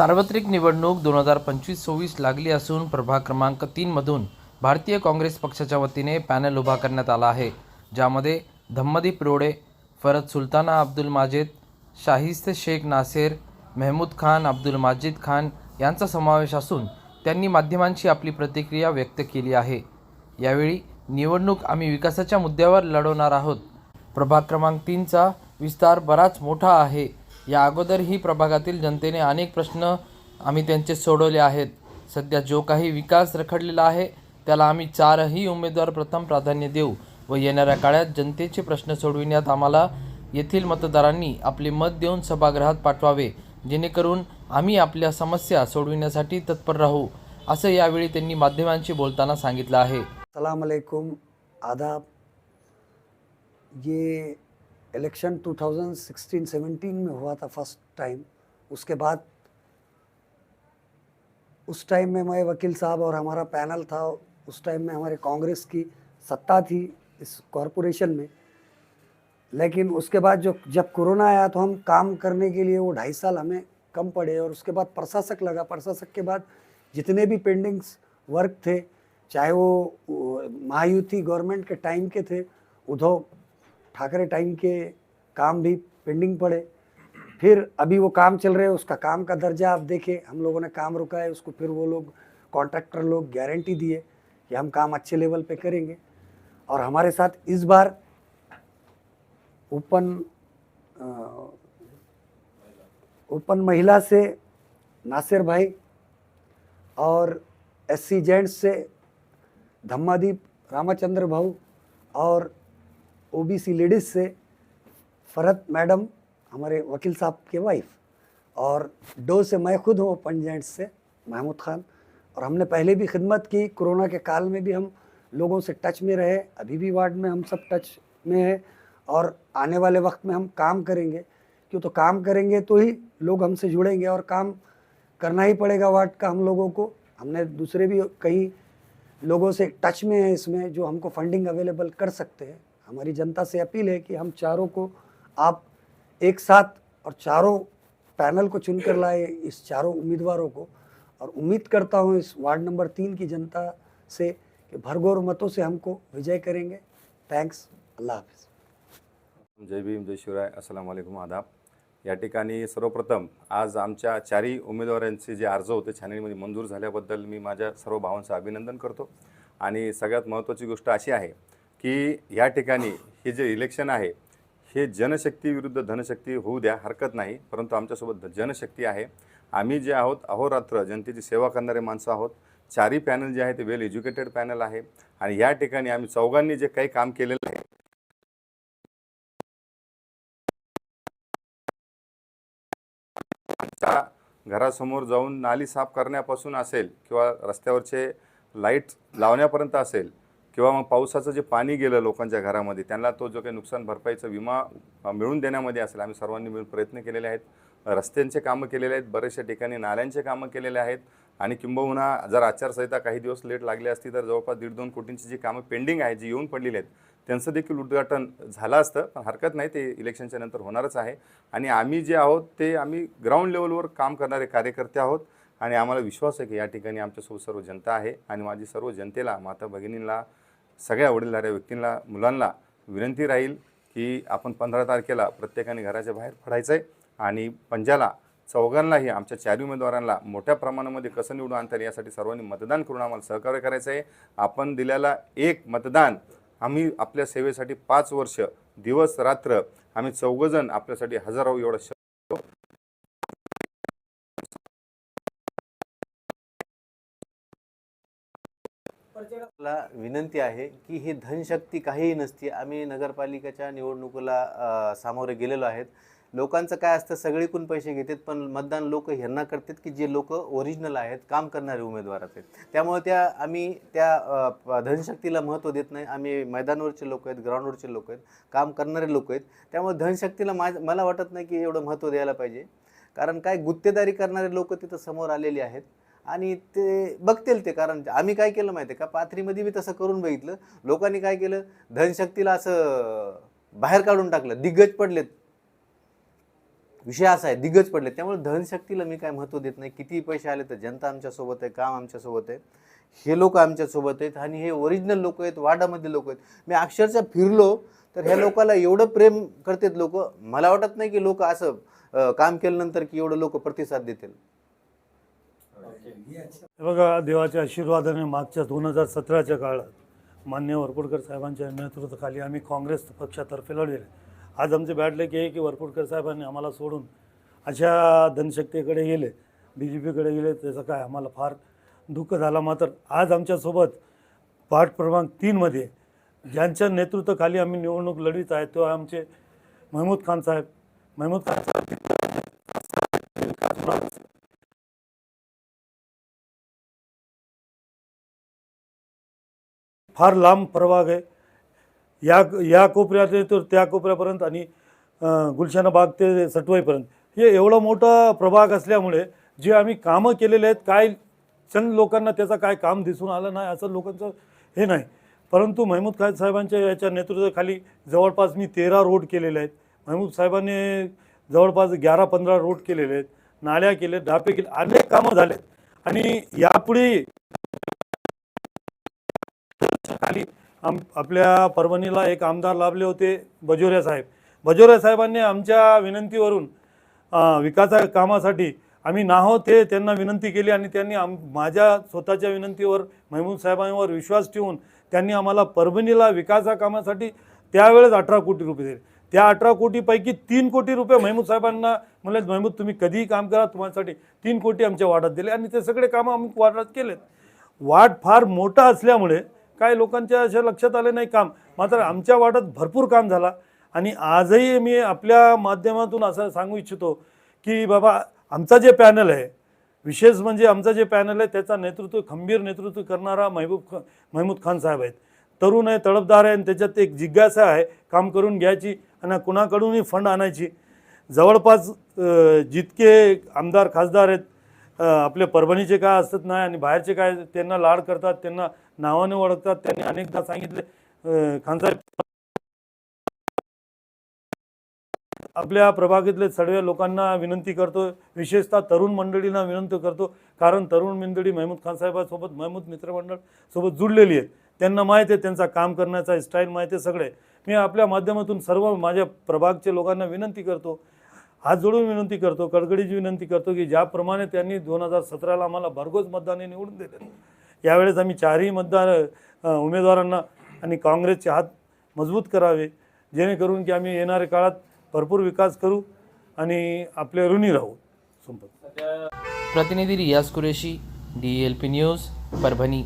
सार्वत्रिक निवडणूक 2025-26 लागली असून प्रभाग क्रमांक 3मधून भारतीय काँग्रेस पक्षाच्या वतीने पॅनल उभा करण्यात आला आहे, ज्यामध्ये धम्मदीप रोडे, फरद सुलताना अब्दुल माजिद, शाहिस्त शेख नासेर, महमूद खान अब्दुल माजिद खान यांचा समावेश असून त्यांनी माध्यमांशी आपली प्रतिक्रिया व्यक्त केली आहे। यावेळी निवडणूक आम्ही विकासाच्या मुद्द्यावर लढवणार आहोत। प्रभाग क्रमांक 3चा विस्तार बराच मोठा आहे। या अगोदरही प्रभागातील जनतेने अनेक प्रश्न आम्ही त्यांचे सोडवले आहेत। सध्या जो काही विकास रखडलेला आहे त्याला आम्ही चारही उमेदवार प्रथम प्राधान्य देऊ व येणाऱ्या काळात जनतेचे प्रश्न सोडविण्यात आम्हाला येथील मतदारांनी आपले मत देऊन सभागृहात पाठवावे, जेणेकरून आम्ही आपल्या समस्या सोडविण्यासाठी तत्पर राहू, असं यावेळी त्यांनी माध्यमांशी बोलताना सांगितलं आहे। अस्सलाम वालेकुम, आदाब। ये इलेक्शन 2016-17 में हुआ था फर्स्ट टाइम। उसके बाद उस टाइम में मैं वकील साहब और हमारा पैनल था। उस टाइम में हमारे कांग्रेस की सत्ता थी इस कॉरपोरेशन में। लेकिन उसके बाद जब कोरोना आया तो हम काम करने के लिए वो 2.5 साल हमें कम पड़े और उसके बाद प्रशासक लगा। प्रशासक के बाद जितने भी पेंडिंग्स वर्क थे, चाहे वो महायुति गवर्नमेंट के टाइम के थे, उद्धव ठाकरे टाइम के काम भी पेंडिंग पड़े। फिर अभी वो काम चल रहे हैं, उसका काम का दर्जा आप देखें, हम लोगों ने काम रुका है उसको। फिर वो लोग कॉन्ट्रैक्टर लोग गारंटी दिए कि हम काम अच्छे लेवल पे करेंगे। और हमारे साथ इस बार ओपन महिला से नासिर भाई और SC जेंट्स से धम्मादीप रामचंद्र भाऊ और OBC लेडीज़ से फरत मैडम, हमारे वकील साहब के वाइफ, और डो से मैं खुद हूँ ओपन जेंट्स से महमूद खान। और हमने पहले भी खिदमत की, कोरोना के काल में भी हम लोगों से टच में रहे, अभी भी वार्ड में हम सब टच में हैं और आने वाले वक्त में हम काम करेंगे। क्यों? तो काम करेंगे तो ही लोग हमसे जुड़ेंगे और काम करना ही पड़ेगा वार्ड का हम लोगों को। हमने दूसरे भी कई लोगों से टच में हैं इसमें जो हमको फंडिंग अवेलेबल कर सकते हैं। हमारी जनता से अपील है कि हम चारों को आप एक साथ और चारों पैनल को चुनकर लाए, इस चारों उम्मीदवारों को। और उम्मीद करता हूँ इस वार्ड नंबर 3 की जनता से कि भरघोर मतों से हमको विजय करेंगे। थँक्स, अल्लाह हाफिज। जय भीम, जय शिवराय, अस्सलाम वालेकुम, आदाब। या ठिकाणी सर्वप्रथम आज आमच्या चारही उमेदवारांचे जे अर्ज होते छाननीमध्ये मंजूर झाल्याबद्दल मी माझ्या सर्व भावांचं अभिनंदन करतो। आणि सगळ्यात महत्त्वाची गोष्ट अशी आहे की या ठिकाणी हे जे इलेक्शन आहे हे जनशक्ती विरुद्ध धनशक्ती होऊ द्या, हरकत नाही, परंतु आमच्यासोबत जनशक्ती आहे। आम्ही जे आहोत अहोरात्र जनतेची सेवा करणारे माणसं आहोत। चारही पॅनल जे आहे ते वेल एज्युकेटेड पॅनल आहे आणि या ठिकाणी आम्ही चौघांनी जे काही काम केलेलं आहे घरासमोर जाऊन नाली साफ करण्यापासून असेल किंवा रस्त्यावरचे लाईट लावण्यापर्यंत असेल किंवा मग पावसाचं जे पाणी गेलं लोकांच्या घरामध्ये त्यांना तो जो काही नुकसान भरपाईचा विमा मिळवून देण्यामध्ये असेल, आम्ही सर्वांनी मिळून प्रयत्न केलेले आहेत। रस्त्यांचे कामं केलेले आहेत, बरेचशा ठिकाणी नाल्यांचे कामं केलेले आहेत आणि किंबहुना जर आचारसंहिता काही दिवस लेट लागली असती तर जवळपास 1.5-2 कोटींची जी कामं पेंडिंग आहेत, जी येऊन पडलेली आहेत, त्यांचं देखील उद्घाटन झालं असतं, पण हरकत नाही, ते इलेक्शनच्या नंतर होणारच आहे। आणि आम्ही जे आहोत ते आम्ही ग्राउंड लेवलवर काम करणारे कार्यकर्ते आहोत आणि आम्हाला विश्वास आहे की या ठिकाणी आमच्यासोबत सर्व जनता आहे। आणि माझी सर्व जनतेला, माता भगिनींना, सगळ्या वडीलधाऱ्या व्यक्तींना, मुलांना विनंती राहील की आपण 15 तारखेला प्रत्येकाने घराच्या बाहेर पडायचं आहे आणि पंजाला चौघांनाही आमच्या चारही उमेदवारांना मोठ्या प्रमाणामध्ये कसं निवडून आणता येईल यासाठी सर्वांनी मतदान करून आम्हाला सहकार्य करायचं आहे। आपण दिलेला एक मतदान आम्ही आपल्या सेवेसाठी 5 वर्ष दिवस रात्र आम्ही चौघजण आपल्यासाठी हजर राहू एवढं विनंती आहे की ही धनशक्ती काहीही नसती। आम्ही नगरपालिकेच्या निवडणुकीला सामोरे गेलेलो आहेत। लोकांचं काय असतं, सगळीकडून पैसे घेतात, पण मतदान लोक ह्यांना करतात की जे लोक ओरिजिनल आहेत, काम करणारे उमेदवार आहेत। त्यामुळे आम्ही त्या धनशक्तीला महत्त्व देत नाही। आम्ही मैदानावरचे लोक आहेत, ग्राउंडवरचे लोक आहेत, काम करणारे लोक आहेत। त्यामुळे धनशक्तीला मला वाटत नाही की एवढं महत्त्व द्यायला पाहिजे, कारण काय गुत्तेदारी करणारे लोक तिथं समोर आलेली आहेत आणि ते बघतील ते। कारण आम्ही काय केलं माहिती आहे का, पाथरीमध्ये मी तसं करून बघितलं। लोकांनी काय केलं, धनशक्तीला असं बाहेर काढून टाकलं, दिग्गज पडलेत। विषय असा आहे, दिग्गज पडले. त्यामुळे धनशक्तीला मी काय महत्त्व देत नाही. कितीही पैसे आले तर जनता आमच्यासोबत आहे, काम आमच्यासोबत आहे, हे लोक आमच्यासोबत आहेत आणि हे ओरिजिनल लोक आहेत, वाडामध्ये लोक आहेत. मी अक्षरशः फिरलो तर ह्या लोकाला एवढं प्रेम करतात लोक. मला वाटत नाही की लोक असं काम केल्यानंतर की एवढं लोक प्रतिसाद देतील. हे बघा, देवाच्या आशीर्वादाने मागच्या 2017च्या काळात मान्य वरपुडकर साहेबांच्या नेतृत्वाखाली आम्ही काँग्रेस पक्षातर्फे लढलेले. आज आमचे बॅड लक आहे की वरपुडकर साहेबांनी आम्हाला सोडून अशा धनशक्तीकडे गेले, BJPकडे गेले. त्याचं काय आम्हाला फार दुःख झालं. मात्र आज आमच्यासोबत पार्ट क्रमांक 3मध्ये ज्यांच्या नेतृत्वाखाली आम्ही निवडणूक लढवित आहे तो आमचे महमूद खान साहेब. महमूद खान साहेब फार लांब प्रभाग आहे. या कोपऱ्यात तर त्या कोपऱ्यापर्यंत आणि गुलशाना बाग ते सटवाईपर्यंत हे एवढा मोठा प्रभाग असल्यामुळे जे आम्ही कामं केलेले आहेत, काय चंद लोकांना त्याचं काय काम दिसून आलं नाही असं लोकांचं हे नाही. परंतु महमूद खान साहेबांच्या याच्या नेतृत्वाखाली जवळपास मी 13 रोड केलेले आहेत. महमूद साहेबांनी जवळपास 11-15 रोड केलेले आहेत, नाल्या केले, डापे केले, अनेक कामं झालेत. आणि यापुढे खाली आपल्या परभणीला एक आमदार लाभले होते, बजोरे साहेब. बजोरे साहेबांनी आमच्या विनंतीवरून विकासा कामासाठी आम्ही नाहो ते त्यांना विनंती केली आणि त्यांनी माझ्या स्वतःच्या विनंतीवर महमूद साहेबांवर विश्वास ठेवून त्यांनी आम्हाला परभणीला विकासा कामासाठी त्यावेळेस 18 कोटी रुपये दिले. त्या 18 कोटीपैकी 3 कोटी रुपये महमूद साहेबांना म्हणले, महमूद तुम्ही कधीही काम करा, तुम्हासाठी 3 कोटी आमच्या वार्डात दिले आणि ते सगळे कामं आम्ही वार्डात केलेत. वार्ड फार मोठा असल्यामुळे काय लोकांच्या अशा लक्षात आले नाही काम. मात्र आमच्या वार्डात भरपूर काम झाला. आणि आजही मी आपल्या माध्यमातून असं सांगू इच्छितो की बाबा, आमचा जे पॅनल आहे, विशेष म्हणजे आमचा जे पॅनल आहे त्याचा खंबीर नेतृत्व करणारा महमूद खान साहेब आहेत. तरुण आहे, तडफदार आहे आणि त्याच्यात एक जिज्ञासा आहे काम करून घ्यायची आणि कुणाकडूनही फंड आणायची. जवळपास जितके आमदार खासदार आहेत आपले परभणीचे काय असत नाही आणि बाहेरचे काय त्यांना लाड करतात, त्यांना नावाने ओळखतात. त्यांनी अनेकदा सांगितले, खानसाहेब आपल्या प्रभागातले सर्व लोकांना विनंती करतो, विशेषतः तरुण मंडळींना विनंती करतो, कारण तरुण मंडळी महमूद खान साहेबांसोबत, महमूद मित्रमंडळ सोबत जुळलेली आहेत. त्यांना माहीत आहे, त्यांचा काम करण्याचा स्टाईल माहिती आहे सगळे. मी आपल्या माध्यमातून सर्व माझ्या प्रभागच्या लोकांना विनंती करतो, हात जोडून विनंती करतो, कडकडीची विनंती करतो की ज्याप्रमाणे त्यांनी 2017ला आम्हाला भरघोस मतदाने निवडून दिले, यावेळेस आम्ही 4ही उमेदवारांना आणि काँग्रेसचे हात मजबूत करावे, जेणेकरून की आम्ही येणाऱ्या काळात भरपूर विकास करू आणि आपले ऋणी राहू. प्रतिनिधी रियाज कुरेशी, DLP न्यूज, परभणी.